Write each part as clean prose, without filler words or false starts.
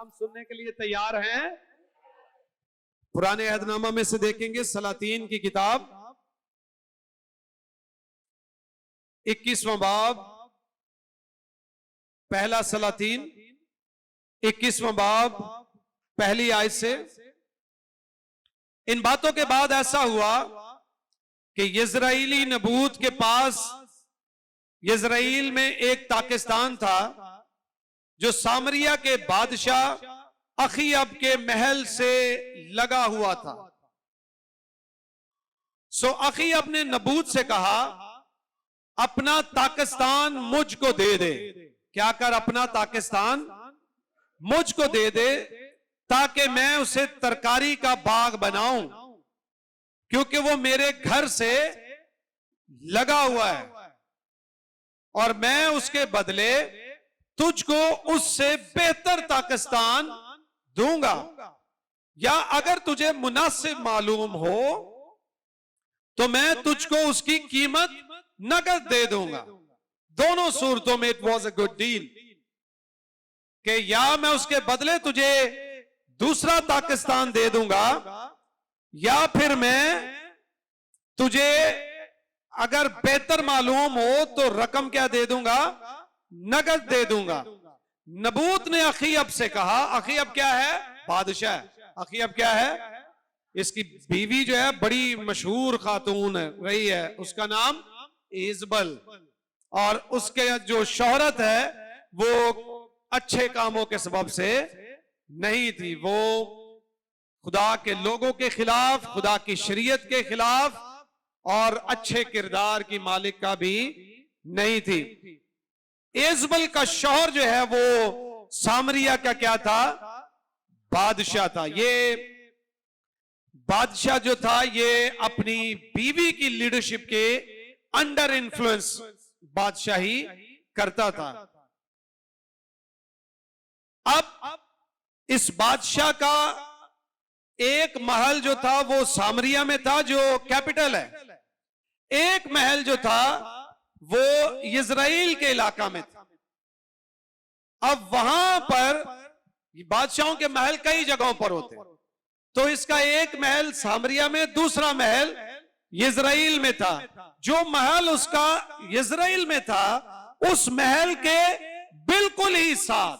कलाम सुनने के लिए तैयार हैं? पुराने अहदनामा में से देखेंगे सलातीन की किताब 21वां बाब, पहला सलातीन 21वां बाब पहली आयत से। इन बातों के बाद ऐसा हुआ कि यिज्राईली नबूत के पास, यिज्राईल में एक ताकिस्तान था जो सामरिया के बादशाह अखीअब के महल से लगा हुआ था। सो अखीअब ने नबूत से कहा, अपना ताकिस्तान मुझको दे दे। क्या कर? अपना ताकिस्तान मुझको दे दे ताकि मैं उसे तरकारी का बाग बनाऊं, क्योंकि वो मेरे घर से लगा हुआ है और मैं उसके बदले तुझको उससे बेहतर ताकिस्तान दूंगा, या अगर तुझे मुनासिब मालूम हो तो मैं तुझको उसकी कीमत नकद दे दूंगा। दोनों सूरतों में it was a good deal कि या मैं उसके बदले तुझे दूसरा ताकिस्तान दे दूंगा, या फिर मैं तुझे अगर बेहतर मालूम हो तो रकम क्या दे दूंगा? नगद दे दूंगा। नबूत ने अखीअब से कहा, अखीअब क्या है? बादशाह। अखीअब क्या है? इसकी बीवी जो है बड़ी मशहूर खातून रही है, उसका नाम इजबल, और उसके जो शोहरत है वो अच्छे कामों के सबब से नहीं थी। वो खुदा के लोगों के खिलाफ, खुदा की शरीयत के खिलाफ और अच्छे किरदार की मालिक का भी नहीं थी। इजबल का शौहर जो है वो सामरिया का क्या था? बादशाह था। ये बादशाह जो था ये अपनी बीवी की लीडरशिप के अंडर इन्फ्लुएंस बादशाही करता था। अब इस बादशाह का एक महल जो था वो सामरिया में था, जो कैपिटल है। एक महल जो था वो इजराइल के इलाका में था। अब वहां पर बादशाहों के महल कई जगहों पर होते हैं, तो इसका एक महल सामरिया में, दूसरा महल इजराइल में था। जो महल उसका इजराइल में था, उस महल के बिल्कुल ही साथ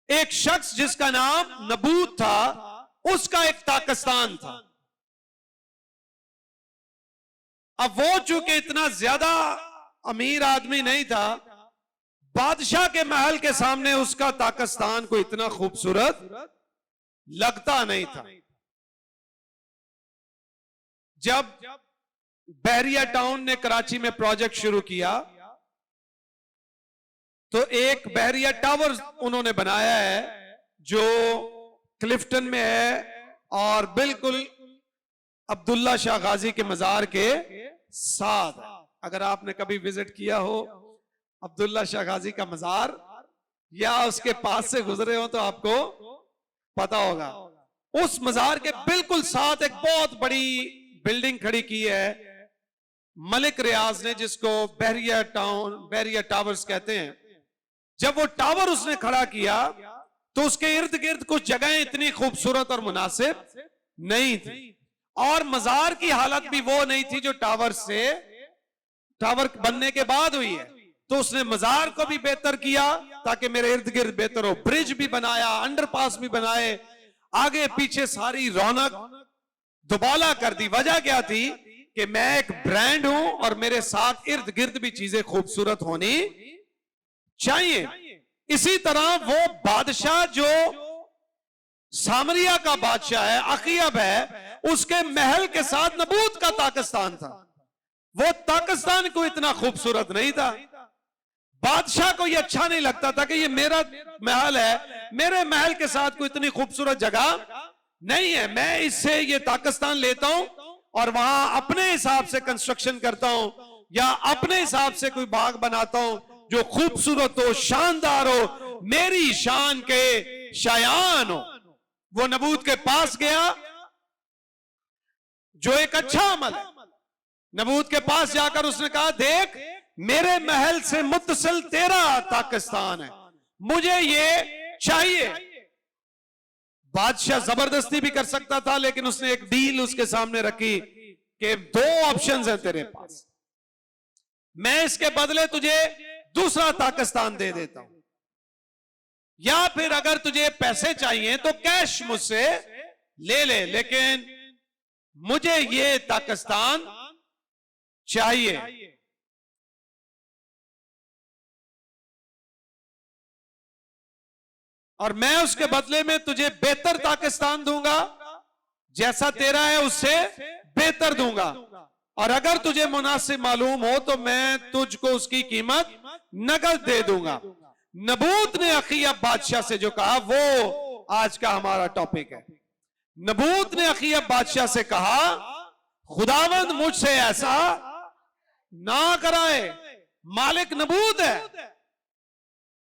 एक शख्स जिसका नाम नबूत था, उसका एक ताकिस्तान था। अब वो चूंकि इतना ज्यादा अमीर आदमी नहीं था, बादशाह के महल के सामने उसका ताकिस्तान को इतना खूबसूरत लगता नहीं था। जब बहरिया टाउन ने कराची में प्रोजेक्ट शुरू किया तो एक बहरिया टावर उन्होंने बनाया है जो क्लिफ्टन में है और बिल्कुल अब्दुल्ला शाह गाजी के मजार के साथ। अगर आपने कभी विजिट किया हो अब्दुल्ला शाह गाजी का मजार या उसके पास से गुजरे हो तो आपको पता होगा। उस मजार के बिल्कुल साथ एक बहुत बड़ी बिल्डिंग खड़ी की है मलिक रियाज ने, जिसको बहरिया टावर्स कहते हैं। जब वो टावर उसने खड़ा किया तो उसके इर्द गिर्द कुछ जगहें इतनी खूबसूरत और मुनासिब नहीं थी, और मजार की हालत भी वो नहीं थी जो टावर बनने के बाद हुई है। तो उसने मजार को भी बेहतर किया ताकि मेरे इर्द गिर्द बेहतर हो। ब्रिज भी बनाया, अंडरपास भी बनाए, आगे पीछे सारी रौनक दुबाला कर दी। वजह क्या थी कि मैं एक ब्रांड हूं और मेरे साथ इर्द गिर्द भी चीजें खूबसूरत होनी चाहिए। इसी तरह वो बादशाह जो सामरिया का बादशाह है, अखीअब है, उसके महल के साथ नबूत का ताकिस्तान था। वो ताकिस्तान को इतना खूबसूरत नहीं था। बादशाह को ये अच्छा नहीं लगता था कि ये मेरा महल है, मेरे महल के साथ कोई इतनी खूबसूरत जगह नहीं है, मैं इससे ये ताकिस्तान लेता हूं और वहां अपने हिसाब से कंस्ट्रक्शन करता हूं या अपने हिसाब से कोई बाग बनाता हूं जो खूबसूरत हो, शानदार हो, मेरी शान के शायान हो। वो नबूत के पास गया जो एक अच्छा अमल है। नबूत के पास जाकर उसने कहा, देख मेरे महल से मुत्तसिल तेरा पाकिस्तान है, मुझे ये चाहिए। बादशाह जबरदस्ती भी कर सकता था, लेकिन उसने एक डील उसके सामने रखी कि 2 ऑप्शंस हैं तेरे पास, मैं इसके बदले तुझे दूसरा पाकिस्तान दे देता हूं, या फिर अगर तुझे पैसे चाहिए तो कैश मुझसे ले ले, लेकिन मुझे ये पाकिस्तान चाहिए। और मैं उसके बदले में तुझे बेहतर पाकिस्तान दूंगा, जैसा तेरा है उससे बेहतर दूंगा, और अगर तुझे मुनासिब मालूम हो तो मैं तुझको उसकी कीमत नकद दे दूंगा। नबूत ने अखीयब बादशाह से जो कहा वो आज का हमारा टॉपिक है। नबूत ने अखीयब बादशाह से कहा, खुदावंद मुझसे ऐसा ना कराए। मालिक नबूत है,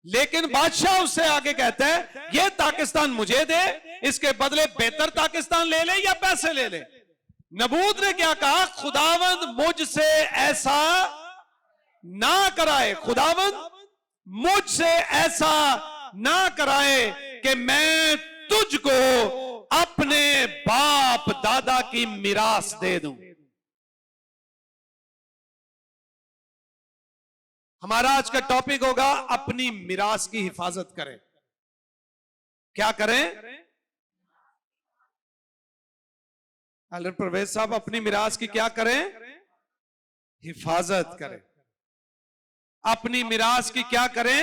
लेकिन बादशाह उससे आगे कहता है ये पाकिस्तान मुझे दे, इसके बदले बेहतर पाकिस्तान ले ले या पैसे ले ले। नबूत ने क्या कहा, खुदावंद मुझसे ऐसा ना कराए, खुदावंद मुझसे ऐसा ना कराए कि मैं तुझको अपने बाप दादा की मिरास दे दूं। हमारा आज का टॉपिक होगा अपनी मिरास की हिफाजत करें। क्या करें? अलर परवेज साहब, अपनी मिरास की क्या करें? हिफाजत करें। अपनी मिरास की क्या करें?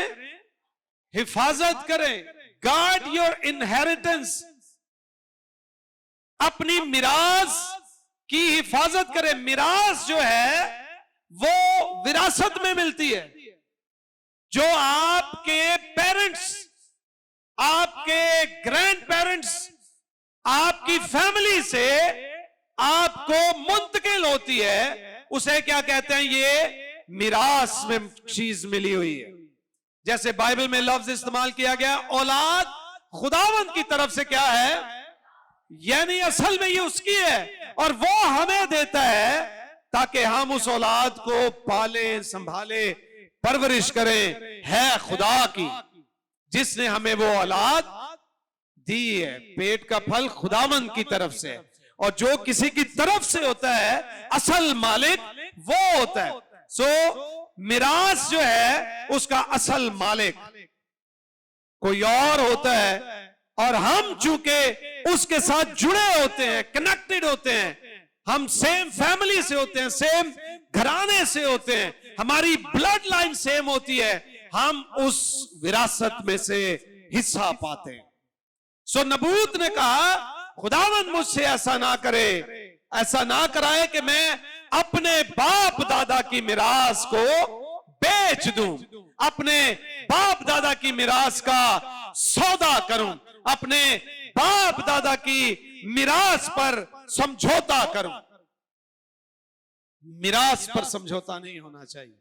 हिफाजत करें। Guard your inheritance. अपनी मिरास की हिफाजत करें। मिरास जो है वो विरासत में मिलती है। जो आपके पेरेंट्स, आपके ग्रैंड पेरेंट्स, आपकी फैमिली से आपको मुंतकिल होती है, उसे क्या कहते हैं? ये मिरास में चीज मिली हुई है। जैसे बाइबल में लफ्ज इस्तेमाल किया गया, औलाद खुदावंद की तरफ से क्या है, यानी असल में ये उसकी है और वो हमें देता है ताकि हम उस औलाद को पालें, संभाले, परवरिश करें। है खुदा की जिसने हमें वो औलाद दी है। पेट का फल खुदावंद की तरफ से, और जो किसी की तरफ से होता है असल मालिक वो होता है। सो मिरास जो है उसका असल मालिक कोई और होता है, और हम चूंकि उसके साथ जुड़े होते हैं, कनेक्टेड होते हैं, हम सेम फैमिली से होते हैं, सेम घराने से होते हैं, हमारी ब्लड लाइन सेम होती है, हम उस विरासत में से हिस्सा पाते हैं। सो नबूत ने कहा, खुदावंद मुझसे ऐसा ना करे, ऐसा ना कराए कि मैं अपने बाप दादा की मिरास को बेच दूं, अपने बाप दादा की मिरास का सौदा करूं, अपने बाप दादा की मिरास पर समझौता करूं। मिरास पर समझौता नहीं होना चाहिए।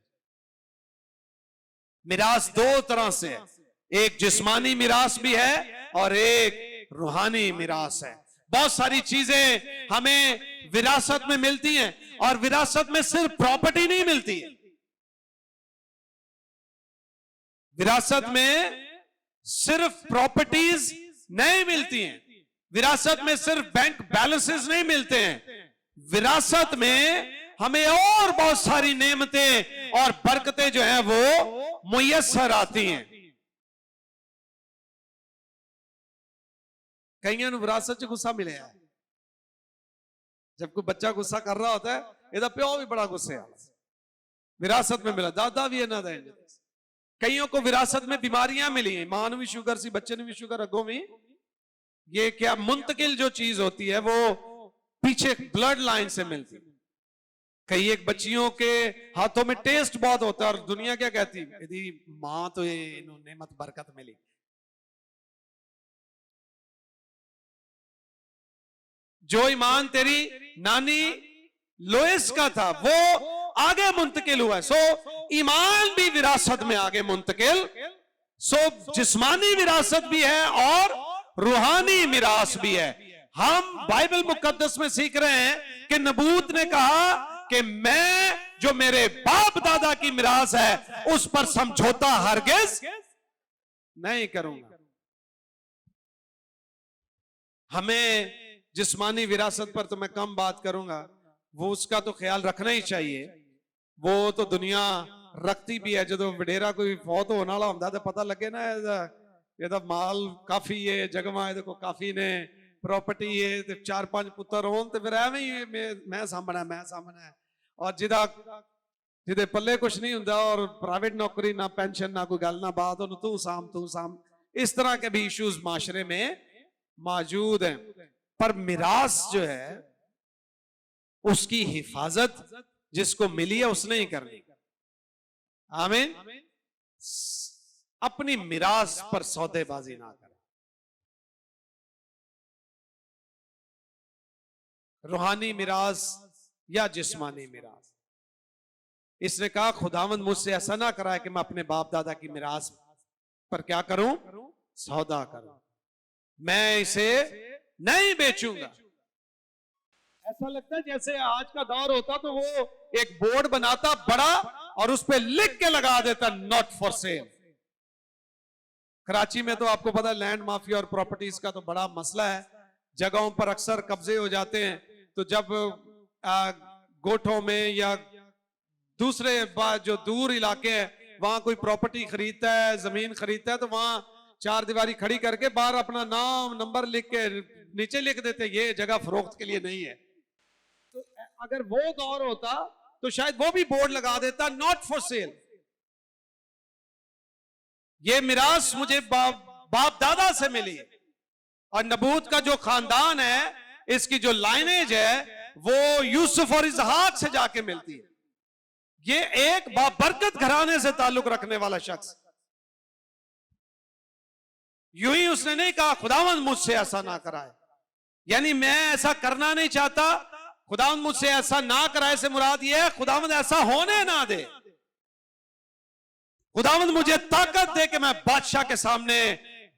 मिरास 2 तरह से है, एक जिस्मानी मिरास भी है और एक रूहानी मिरास है। बहुत सारी चीजें हमें विरासत में मिलती हैं, और विरासत में सिर्फ प्रॉपर्टी नहीं मिलती है। विरासत में सिर्फ प्रॉपर्टीज नहीं मिलती हैं, विरासत में सिर्फ बैंक बैलेंसेस नहीं मिलते हैं। विरासत में हमें और बहुत सारी नेमतें और बरकतें जो हैं वो मुयस्सर आती हैं। कईयों विरासत से गुस्सा मिले है। जब कोई बच्चा गुस्सा कर रहा होता है, ਇਹਦਾ ਪਿਓ भी बड़ा गुस्से है, विरासत में मिला, दादा भी है ना देंगे। कईयों को विरासत में बीमारियां मिली हैं, मां भी शुगर सी, बच्चे ने भी शुगर, अगों में ये क्या मुंतकिल जो चीज होती है वो पीछे ब्लड लाइन से मिलती है। कई एक बच्चियों के हाथों में टेस्ट बहुत होता है, और दुनिया क्या कहती है, यदि मां तो ये नेमत बरकत मिली। जो ईमान तेरी नानी लोइस का था वो आगे मुंतकिल हुआ है। सो ईमान भी विरासत में आगे मुंतकिल। सो जिस्मानी विरासत भी है और रूहानी मिरास भी है। हम बाइबल मुकद्दस में सीख रहे हैं कि नबूत ने कहा कि मैं जो मेरे बाप दादा की मिरास है उस पर समझौता हरगिज नहीं करूंगा। हमें जिस्मानी विरासत पर तो मैं कम बात करूंगा, वो उसका तो ख्याल रखना ही चाहिए। वो तो दुनिया रखती भी है। जो वडेरा कोई फौत होने वाला होता तो पता लगे ना ਇਹਦਾ ਮਾਲ ਕਾਫੀ ਹੈ, ਜਗ੍ਹਾ ਇਹਦੇ ਕੋ ਕਾਫੀ ਨੇ, ਪ੍ਰਾਪਰਟੀ ਹੈ, ਤੇ 4-5 ਪੁੱਤਰ ਹੋਣ ਤੇ ਫਿਰ ਐਵੇਂ ਹੀ ਮੈਂ ਸਾਹਮਣਾ ਔਰ ਜਿਹਦੇ ਪੱਲੇ ਕੁਝ ਨਹੀਂ ਹੁੰਦਾ ਔਰ ਪ੍ਰਾइवेट नौकरी ना पेंशन ना कोई गल ना बात, तू साम इस तरह के भी इश्यूज माशरे में मौजूद हैं। पर मिरास जो है उसकी हिफाजत जिसको मिली है उसने ही करनी। आमीन। अपनी मिरास पर सौदेबाजी ना करें। रूहानी मिरास या जिस्मानी मिरास। इसने कहा खुदावंद मुझसे ऐसा ना कराए कि मैं अपने बाप दादा की मिरास पर क्या करूं, सौदा करूं, मैं इसे नहीं बेचूंगा। ऐसा लगता है जैसे आज का दौर होता तो वो एक बोर्ड बनाता बड़ा और उस पर लिख के लगा देता नॉट फॉर सेल। कराची में तो आपको पता है लैंड माफिया और प्रॉपर्टीज का तो बड़ा मसला है। जगहों पर अक्सर कब्जे हो जाते हैं, तो जब गोठों में या दूसरे जो दूर इलाके हैं वहां कोई प्रॉपर्टी खरीदता है, जमीन खरीदता है, तो वहां 4 दीवारी खड़ी करके बाहर अपना नाम नंबर लिख के नीचे लिख देते ये जगह फरोख्त के लिए नहीं है। तो अगर वो दौर होता तो शायद वो भी बोर्ड लगा देता नॉट फॉर सेल। ये मिरास मुझे बाप दादा से मिली और नबूत का जो खानदान है इसकी जो लाइनेज है वो यूसुफ और इसहाक से जाके मिलती है। ये एक बाबरकत घराने से ताल्लुक रखने वाला शख्स। यूं ही उसने नहीं कहा खुदावंद मुझसे ऐसा ना कराए, यानी मैं ऐसा करना नहीं चाहता, खुदावंद मुझसे ऐसा ना कराए से मुराद ये है खुदावंद ऐसा होने ना दे, खुदावंद मुझे ताकत दे कि मैं बादशाह के सामने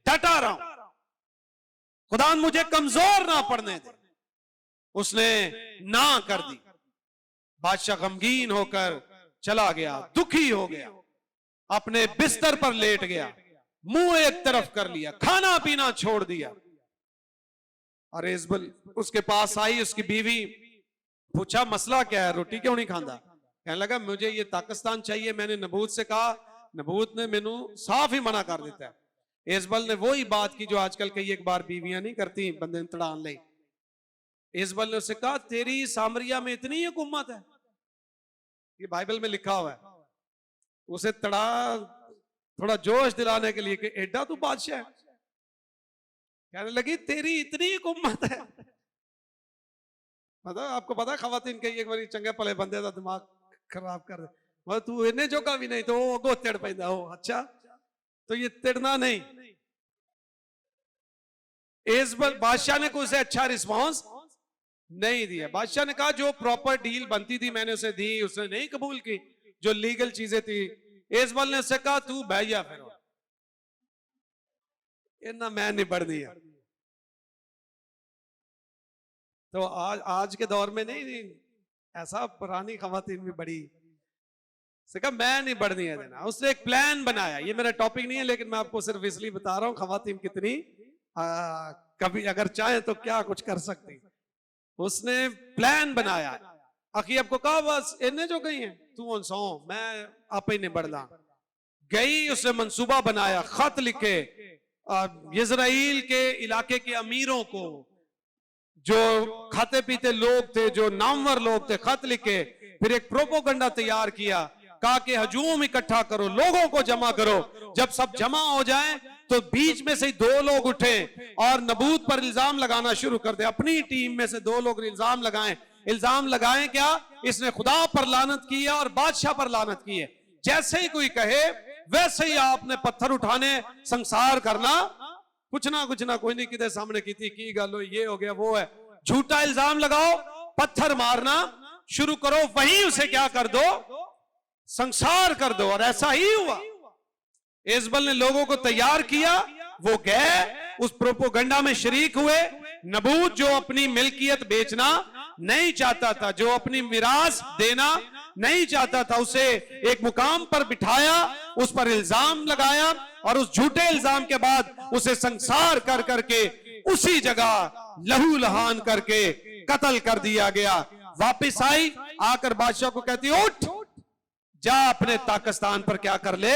डटा रहा हूं, खुदावंद मुझे कमजोर ना पड़ने दे। उसने ना कर दी। बादशाह गमगीन होकर चला गया, दुखी हो गया, अपने बिस्तर पर लेट गया, मुंह एक तरफ कर लिया, खाना पीना छोड़ दिया। और इजबल उसके पास आई, उसकी बीवी, पूछा मसला क्या है, रोटी क्यों नहीं खाता? कहने लगा मुझे ये पाकिस्तान चाहिए। मैंने नबूत से कहा, नबूत ने मैनू साफ ही मना कर देता है। इजबल ने वही बात की जो आजकल कई एक बार बीवियां नहीं करती बंदे तड़ान ले। इजबल ने उससे कहा तेरी सामरिया में इतनी हुकूमत है, ये बाइबल में लिखा हुआ है। उसे तड़ा थोड़ा जोश दिलाने के लिए कि एडा तू बादशाह है। कहने लगी तेरी इतनी हुकूमत है। मतलब आपको पता है खवातीन के एक बार चंगे भले बंदे का दिमाग खराब कर दे, मतलब तू इन्हें जोगा भी नहीं तो वो अगो तिड़ पैदा हो। अच्छा तो ये तिड़ना नहीं। इजबल बादशाह ने कोई अच्छा रिस्पॉन्स नहीं दिया। बादशाह ने कहा जो प्रॉपर डील बनती थी मैंने उसे दी, उसने नहीं कबूल की, जो लीगल चीजें थी। इजबल ने उससे कहा तू बह जा, फिर इतना मैं निबड़नी है। तो आज के दौर में नहीं, ऐसा पुरानी खवातीन भी बड़ी से कहा मैं नहीं बढ़नी है देना। उसने एक प्लान बनाया, ये मेरा टॉपिक नहीं है लेकिन मैं आपको सिर्फ इसलिए बता रहा हूं खवातीन कितनी कभी अगर चाहे तो क्या कुछ कर सकती। उसने प्लान बनाया, आखिर आपको कहा बस इन्हें जो गई है तू सौ मैं आप ही नहीं बढ़ना गई। उसने मंसूबा बनाया, खत लिखे इजराइल के इलाके के अमीरों को, जो खाते पीते लोग थे, जो नामवर लोग थे, खत लिखे। फिर एक प्रोपोगंडा तैयार किया, कहा कि हजूम इकट्ठा करो, लोगों को जमा करो। जब सब जमा हो जाए तो बीच में से 2 लोग उठे और नबूत पर इल्जाम लगाना शुरू कर दे। अपनी टीम में से 2 लोग इल्जाम लगाएं। इल्जाम लगाएं क्या? इसने खुदा पर लानत की है और बादशाह पर लानत की है। जैसे ही कोई कहे वैसे ही आपने पत्थर उठाने, संसार करना, कुछ ना कोई नहीं किधर सामने की गल हो, ये हो गया वो है। झूठा इल्जाम लगाओ, पत्थर मारना शुरू करो, वहीं उसे क्या कर दो, संसार कर दो। और ऐसा ही हुआ। इजबल ने लोगों को तैयार किया, वो गए, उस प्रोपोगंडा में शरीक हुए। नबूत जो अपनी मिल्कियत बेचना नहीं चाहता था, जो अपनी मिरास देना नहीं चाहता था, उसे एक मुकाम पर बिठाया, उस पर इल्जाम लगाया और उस झूठे इल्जाम के बाद उसे संसार कर करके उसी जगह लहू लहान करके कत्ल कर दिया गया। वापस आई, आकर बादशाह को कहती उठ, जा अपने पाकिस्तान पर क्या कर ले,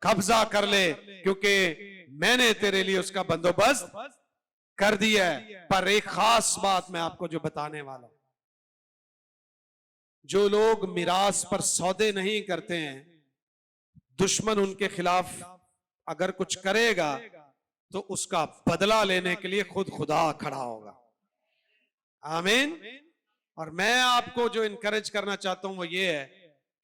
कब्जा कर ले, क्योंकि मैंने तेरे लिए उसका बंदोबस्त कर दिया है। पर एक खास बात मैं आपको जो बताने वाला हूं, जो लोग मिरास पर सौदे नहीं करते हैं, दुश्मन उनके खिलाफ अगर कुछ करेगा तो उसका बदला लेने के लिए खुद खुदा खड़ा होगा। आमीन। और मैं आपको जो इनकरेज करना चाहता हूं वो ये है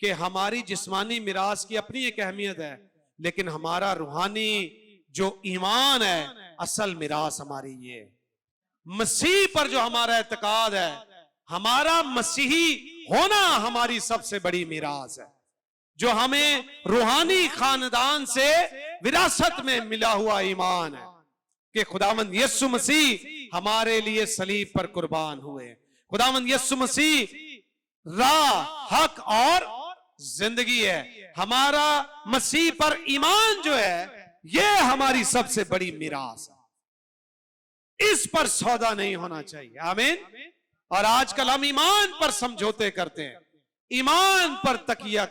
कि हमारी जिस्मानी मिरास की अपनी एक अहमियत है, लेकिन हमारा रूहानी जो ईमान है, असल मिरास हमारी ये है। मसीह पर जो हमारा एतकाद है, हमारा मसीही होना हमारी सबसे बड़ी मिरास है, जो हमें रूहानी खानदान से विरासत में मिला हुआ ईमान है कि खुदावंद यीशु मसीह हमारे लिए सलीब पर कुर्बान हुए। खुदावंद यीशु मसीह राह, हक और जिंदगी है। हमारा मसीह पर ईमान जो है, यह हमारी सबसे बड़ी मिरास है। इस पर सौदा नहीं होना चाहिए। आमीन। और आजकल हम ईमान पर समझौते करते हैं, ईमान पर तकिया,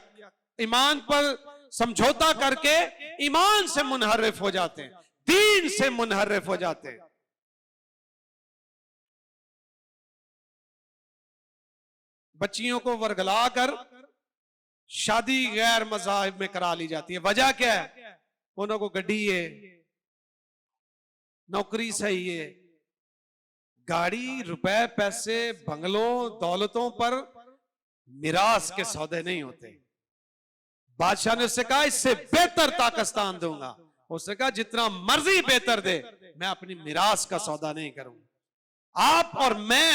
ईमान पर समझौता करके ईमान से मुनहरिफ हो जाते हैं, दीन से मुनहरिफ हो जाते हैं। बच्चियों को वर्गला कर शादी गैर मज़ाहिब में करा ली जाती है। वजह क्या है? उन्हों को गड्डी है, नौकरी सही है, गाड़ी, रुपए, पैसे, बंगलों, दौलतों पर मिरास के सौदे नहीं होते। बादशाह ने उससे कहा इससे बेहतर पाकिस्तान दूंगा। उसने कहा जितना मर्जी बेहतर दे, मैं अपनी मिरास का सौदा नहीं करूंगा। आप और मैं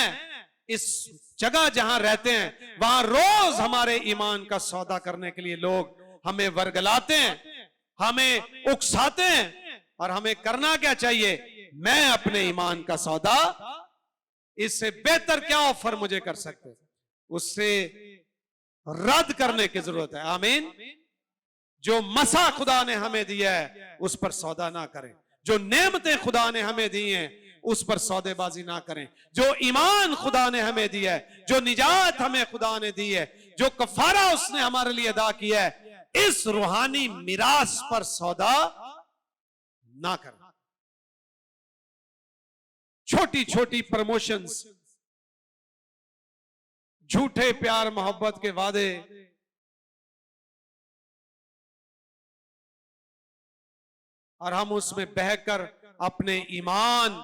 इस जगह जहां रहते हैं, वहां रोज हमारे ईमान का सौदा करने के लिए लोग हमें वर्गलाते हैं, हमें उकसाते हैं। और हमें करना क्या चाहिए? मैं अपने ईमान का सौदा, इससे बेहतर क्या ऑफर मुझे कर सकते, उससे रद्द करने की जरूरत है। आमीन। जो मसा खुदा ने हमें दिया है उस पर सौदा ना करें, जो नेमतें खुदा ने हमें दी हैं उस पर सौदेबाजी ना करें, जो ईमान खुदा ने हमें दिया है, जो निजात हमें खुदा ने दी है, जो कफारा उसने हमारे लिए अदा किया है, इस रूहानी मिरास पर सौदा ना करें। छोटी छोटी प्रमोशंस, झूठे प्यार मोहब्बत के वादे, और हम उसमें बहकर अपने ईमान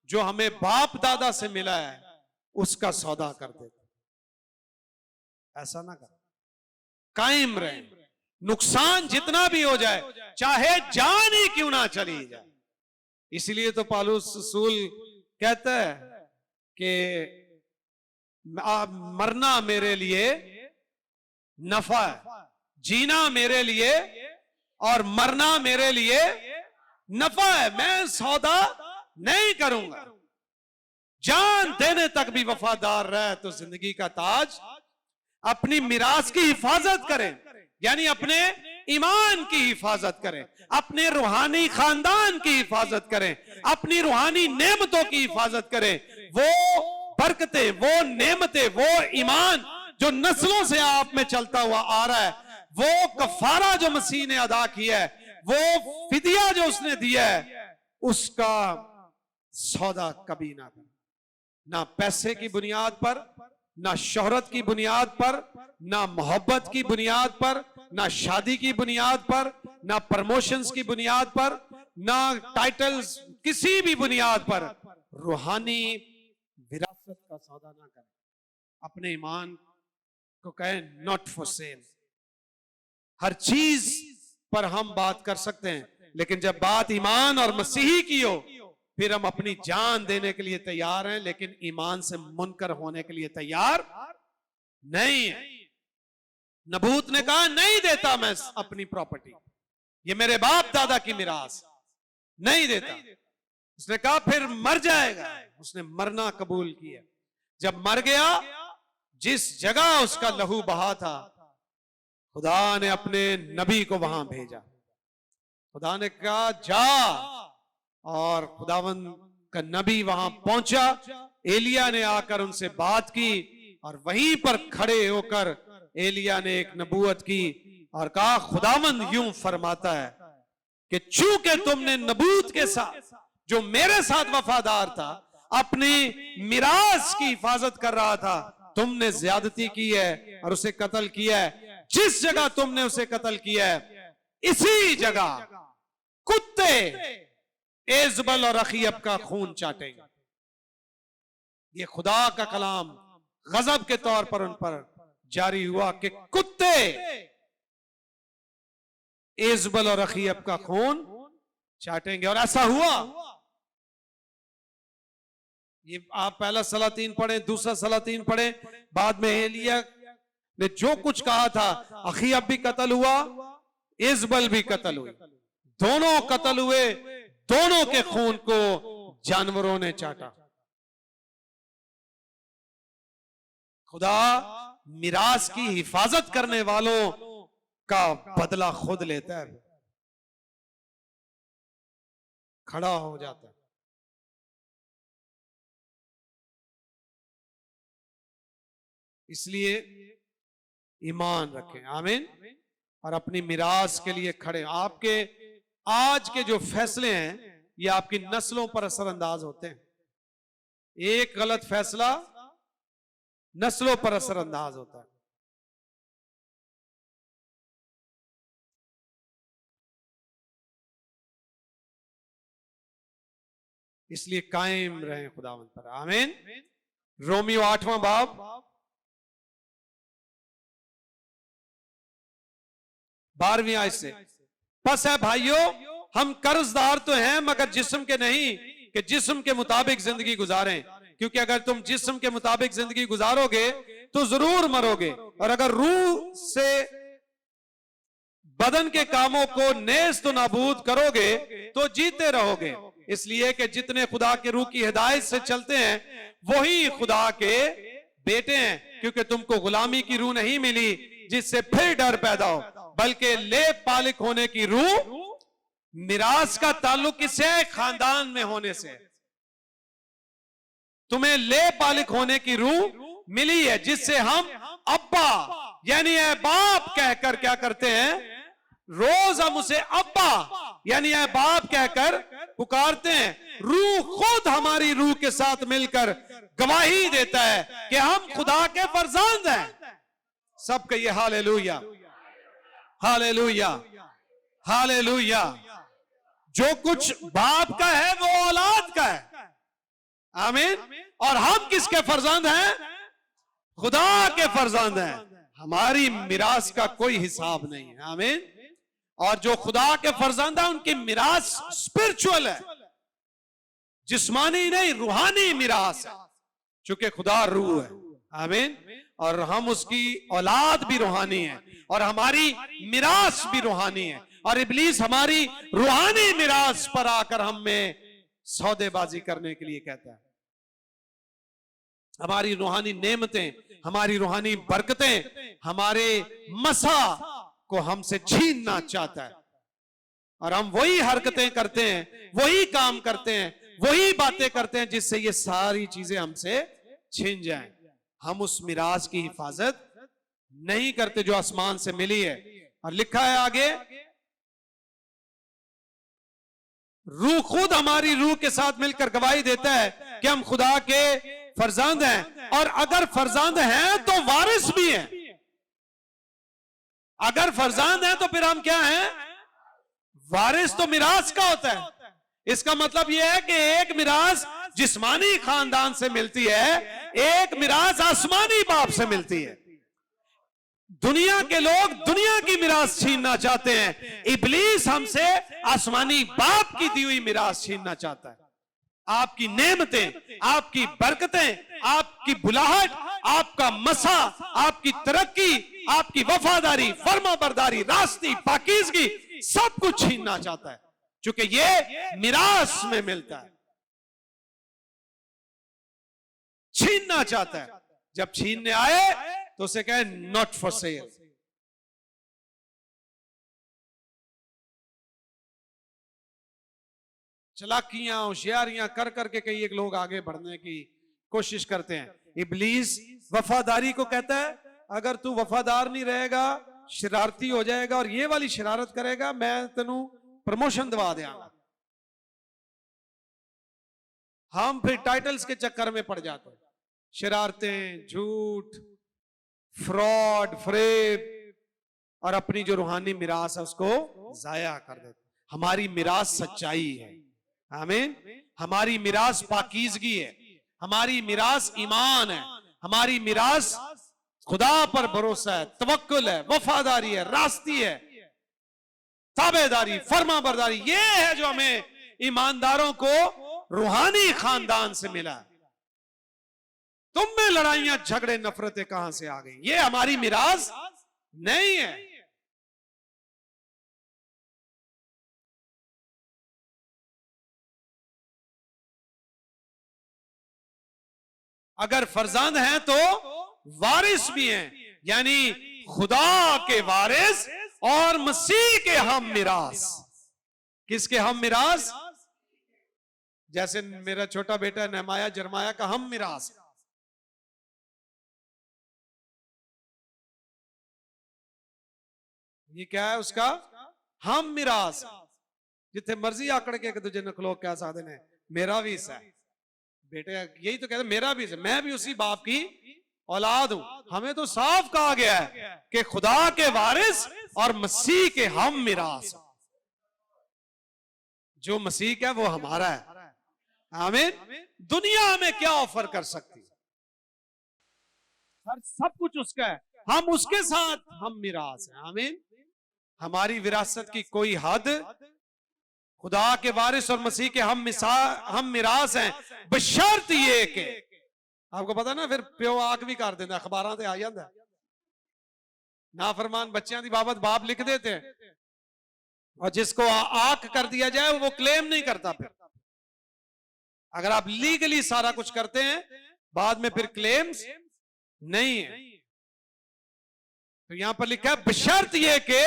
जो हमें बाप दादा से मिला है उसका सौदा कर देते। ऐसा ना कर, कायम रहे, नुकसान जितना भी हो जाए, चाहे जान ही क्यों ना चली जाए। इसलिए तो पौलुस रसूल कहता है कि मरना मेरे लिए नफा है, जीना मेरे लिए और मरना मेरे लिए नफा है। मैं सौदा नहीं करूंगा। जान देने तक भी वफादार रहे तो जिंदगी का ताज। अपनी मिरास की हिफाजत करें, यानी अपने ईमान की हिफाजत करें, अपने रूहानी खानदान की हिफाजत करें, अपनी रूहानी नेमतों की हिफाजत करें। वो बरकतें, वो नेमतें, वो ईमान जो नस्लों से आप में चलता हुआ आ रहा है, वो कफारा जो मसीह ने अदा किया है, वो फिदिया जो उसने दिया है, उसका सौदा कभी ना करें। ना पैसे की बुनियाद पर, ना शोहरत की बुनियाद पर, ना मोहब्बत की बुनियाद पर, ना शादी की बुनियाद पर, ना प्रमोशंस की बुनियाद पर, ना टाइटल्स, किसी भी बुनियाद पर रूहानी विरासत का सौदा ना करें। अपने ईमान को कहें नॉट फॉर सेल। हर चीज पर हम बात कर सकते हैं, लेकिन जब बात ईमान और मसीही की हो, फिर हम अपनी जान देने के लिए तैयार हैं, लेकिन ईमान से मुनकर होने के लिए तैयार नहीं है। नबूत ने कहा नहीं देता मैं अपनी प्रॉपर्टी, ये मेरे बाप दादा की मिरास, नहीं देता। उसने कहा फिर मर जाएगा। उसने मरना कबूल किया। जब मर गया, जिस जगह उसका लहू बहा था, खुदा ने अपने नबी को वहां भेजा। खुदा ने कहा जा, और खुदावंद का नबी वहां पहुंचा, एलिया ने आकर उनसे बात की और वहीं पर खड़े होकर एलिया ने एक नबूवत की और कहा, खुदावंद यूं फरमाता है कि चूंकि तुमने नबूत के साथ, जो मेरे साथ वफादार था, अपनी मिरास की हिफाजत कर रहा था, तुमने ज्यादती की है और उसे कत्ल किया है। जिस जगह तुमने उसे कत्ल किया है, इसी जगह कुत्ते एजबल और अखीब का खून चाटेंगे। ये खुदा का कलाम गजब के तौर पर उन पर जारी हुआ कि कुत्ते एजबल और अखीब का खून चाटेंगे। और ऐसा हुआ। ये आप पहला सलातीन पढ़े, दूसरा सलातीन पढ़े, बाद में एलिया ने जो कुछ कहा था, अखीब भी कत्ल हुआ, इजबल भी कत्ल हुई, दोनों कत्ल हुए, दोनों के खून को जानवरों ने चाटा। खुदा मिरास की हिफाजत करने वालों का बदला खुद लेता है, खड़ा हो जाता है। इसलिए ईमान रखें, आमीन, और अपनी मिरास के लिए खड़े। आपके आज के जो फैसले हैं ये आपकी नस्लों पर असरअंदाज होते हैं। एक गलत फैसला नस्लों पर असरअंदाज होता है। इसलिए कायम रहें खुदावंद पर, आमीन। रोमियो 8वां बाब 12वीं आयत से, बस है भाइयों, हम कर्जदार तो हैं मगर जिस्म के नहीं, कि जिस्म के मुताबिक जिंदगी गुजारें, क्योंकि अगर तुम जिस्म के मुताबिक जिंदगी गुजारोगे तो जरूर मरोगे, और अगर रूह से बदन के कामों को नेस्त नाबूद करोगे तो जीते रहोगे। इसलिए कि जितने खुदा के रूह की हिदायत से चलते हैं वही खुदा के बेटे हैं, क्योंकि तुमको गुलामी की रूह नहीं मिली जिससे फिर डर पैदा हो, बल्कि लेप पालिक होने की रूह। मिरास का ताल्लुक किससे है? खानदान में होने से। तुम्हें लेप पालिक होने की रूह मिली है, जिससे हम अब्बा यानी है बाप कहकर क्या करते हैं? रोज हम उसे अब्बा यानी है बाप कहकर पुकारते हैं। रूह खुद हमारी रूह के साथ मिलकर गवाही देता है कि हम खुदा के फरजांद हैं। सब कहिए हालेलुया, हालेलुया, हालेलुया। जो कुछ बाप का है वो औलाद का है, आमीन। और हम किसके फरजांद हैं? खुदा के फरजांद हैं। हमारी मिरास का कोई हिसाब नहीं है, आमीन। और जो खुदा के फरजांद हैं उनकी मिरास स्पिरिचुअल है, जिस्मानी नहीं, रूहानी मिरास है, चूंकि खुदा रूह है, आमीन। और हम उसकी औलाद भी रूहानी है और हमारी मिरास भी रूहानी है। और इब्लीस हमारी रूहानी मिरास पर आकर हमें सौदेबाजी करने के लिए कहता है। हमारी रूहानी नेमतें, हमारी रूहानी बरकतें, हमारे मसा को हमसे छीनना चाहता है। और हम वही हरकतें करते हैं, वही काम करते हैं, वही बातें करते हैं जिससे ये सारी चीजें हमसे छीन जाएं। हम उस मिराज की हिफाजत नहीं करते जो आसमान से मिली है। और लिखा है आगे, रूह खुद हमारी रूह के साथ मिलकर गवाही देता है कि हम खुदा के फरजांद हैं। और अगर फरजांद हैं तो वारिस भी हैं। अगर फरजांद हैं तो फिर हम क्या हैं? वारिस तो मिरास का होता है। इसका मतलब यह है कि एक मिरास जिस्मानी खानदान से मिलती है, एक मिरास आसमानी बाप से मिलती है। दुनिया के लोग दुनिया की मिरास छीनना चाहते हैं, इब्लीस हमसे आसमानी बाप की दी हुई मिरास छीनना चाहता है। आपकी नेमतें, आपकी बरकतें, आपकी बुलाहट, आपका मसा, आपकी तरक्की, आपकी वफादारी, फर्माबरदारी, रास्ती, पाकीज़गी, सब कुछ छीनना चाहता है, क्योंकि ये मिरास में मिलता है। छीनना चाहता है। जब छीनने आए तो उसे कहे नॉट फॉर सेल। चालाकियां होशियारियां कर करके कई एक लोग आगे बढ़ने की कोशिश करते हैं। इब्लीस वफादारी को कहता है अगर तू वफादार नहीं रहेगा, शरारती हो जाएगा और ये वाली शरारत करेगा, मैं तेनू प्रमोशन दवा देंगा। हम फिर टाइटल्स के चक्कर में पड़ जाते हैं, शरारतें, झूठ, फ्रॉड, फ्रेब, और अपनी जो रूहानी मिरास है उसको जाया कर देते। हमारी मिरास सच्चाई है, आमीन। हमारी मिरास पाकीज़गी है, हमारी मिरास ईमान है, हमारी मिरास खुदा पर भरोसा है, तवक्कुल है, वफादारी है, रास्ती है, ताबेदारी, फर्माबरदारी। ये है जो हमें ईमानदारों को रूहानी खानदान से मिला है। तुम में लड़ाइयां, झगड़े, नफरतें कहां से आ गई? ये हमारी मिरास नहीं है। अगर फर्जंद हैं तो वारिस भी हैं, यानी खुदा के वारिस और मसीह के हम मिरास। किसके हम मिरास? जैसे मेरा छोटा बेटा नहमाया जरमाया का हम मिरास। ये क्या है उसका? हम मिरास। जिथे मर्जी आकड़ के तुझे नखलो क्या साधन है, मेरा भी हिस्सा है। बेटे यही तो कहते मेरा भी, मैं भी उसी बाप की औलाद हूं। हमें तो साफ कहा गया है कि खुदा के वारिस और मसीह के हम मिरास। जो मसीह का है वो हमारा है, आमीन। दुनिया हमें क्या ऑफर कर सकती है? सब कुछ उसका है, हम उसके साथ हम मिरास है, आमीन। हमारी विरासत की कोई हद, खुदा के वारिस और मसीह के हम मिरास हैं, बशर्त ये कि आपको पता ना, फिर प्यो आंख भी कर देता, अखबारां ते आ जाता। नाफरमान बच्चों की बाबत बाप लिख देते हैं, और जिसको आंख कर दिया जाए वो क्लेम नहीं करता। फिर अगर आप लीगली सारा कुछ करते हैं, बाद में फिर क्लेम्स नहीं है। तो यहां पर लिखा है बशर्त ये कि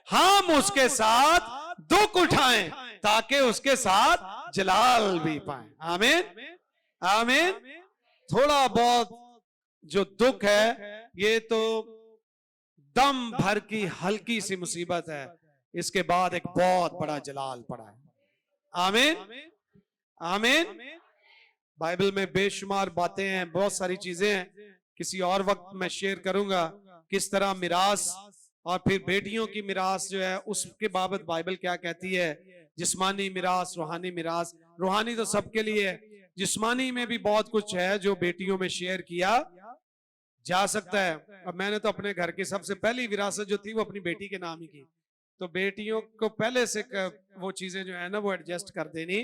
हम उसके साथ दुख उठाएं ताकि उसके साथ जलाल भी पाएं, आमीन, आमीन। थोड़ा बहुत जो दुख है ये तो दम भर की हल्की सी मुसीबत है, इसके बाद एक बहुत बड़ा जलाल पड़ा है, आमीन, आमीन। बाइबल में बेशुमार बातें हैं, बहुत सारी चीजें हैं, किसी और वक्त मैं शेयर करूंगा किस तरह मिरास और फिर बेटियों की मिरास जो है उसके बाबत बाइबल क्या कहती है। जिस्मानी मिरास, रूहानी मिरास। रूहानी तो सबके लिए है, जिस्मानी में भी बहुत कुछ है जो बेटियों में शेयर किया जा सकता है। अब मैंने तो अपने घर की सबसे पहली विरासत जो थी वो अपनी बेटी के नाम ही की, तो बेटियों को पहले से वो चीजें जो है ना वो एडजस्ट कर देनी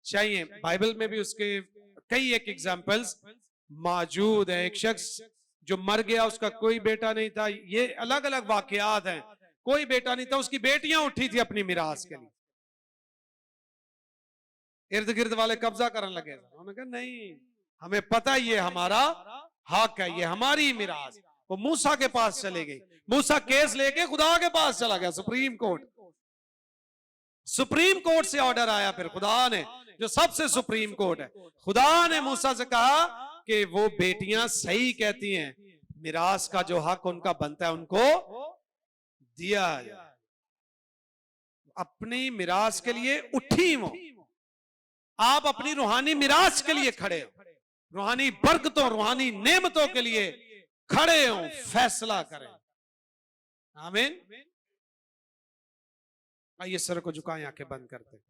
चाहिए। बाइबल में भी उसके कई एक एग्जाम्पल्स मौजूद है। एक शख्स जो मर गया, उसका कोई बेटा नहीं था, ये अलग अलग वाकयात हैं, कोई बेटा नहीं था, उसकी बेटियां उठी थी अपनी मिरास के लिए। इर्द गिर्द वाले कब्जा करने लगे, उन्होंने कहा नहीं, हमें पता ये हमारा हक है, ये हमारी मिरास। वो मूसा के पास चले गई, मूसा केस लेके खुदा के पास चला गया, सुप्रीम कोर्ट। सुप्रीम कोर्ट से ऑर्डर आया, फिर खुदा ने, जो सबसे सुप्रीम कोर्ट है, खुदा ने मूसा से कहा कि वो बेटियां सही कहती हैं, मिरास का जो हक उनका बनता है उनको दिया जाए। अपनी मिरास के लिए उठी वो, आप अपनी रूहानी मिरास के लिए खड़े हो, रूहानी बरकतों, रूहानी नेमतों के लिए खड़े हो, फैसला करें, आमीन। आइए सर को झुकाएं, आंखें बंद करते हैं।